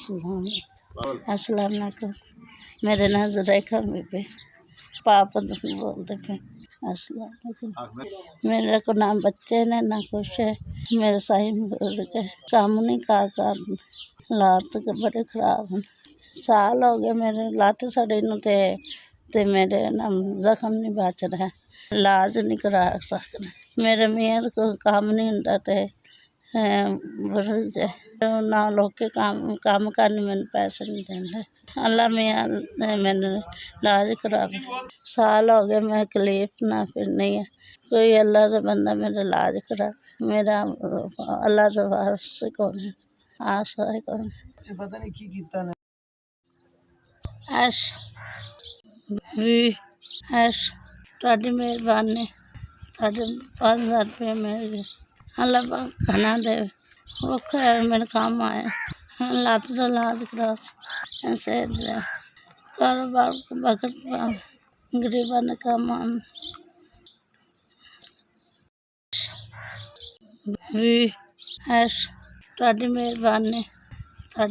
अस्सलाम वालेकुम। मेरे नाम ज़ुलेखा बीबी पापा बोलते पे। अस्सलाम वालेकुम। मेरे को ना बच्चे ने ना कुछ है। मेरे साई बुजुर्ग है, काम नहीं कर लात के बड़े खराब हैं। साल हो गए मेरे लात सड़ी नूं ते मेरे ना जख्म नहीं बच रहा, इलाज नहीं करा सकते। मेरे मियाँ को काम नहीं हुंदा ते बुजुर्ग है ना, लोग के काम करने मैंने पैसे नहीं देंदे। अल्लाह मियाँ ने मैंने इलाज करावे। साल हो गए मैं तकलीफ ना फिर नहीं है, कोई अल्लाह का बंदा मेरा इलाज करा। मेरा अल्लाह का वारिस कौन है, आशा है कौन है। पता नहीं की कीता ने एस वी एस ਤੁਹਾਡੀ ਮਿਹਰਬਾਨੀ, ਤੁਹਾਡੇ 5000 रुपये मेरे अल्लाह पाक खाना दे। औखा है मेरे काम आए, लात का इलाज करा ऐसे कारोबार वक्त गरीबा ने काम वी एस ਤੁਹਾਡੀ ਮਿਹਰਬਾਨੀ।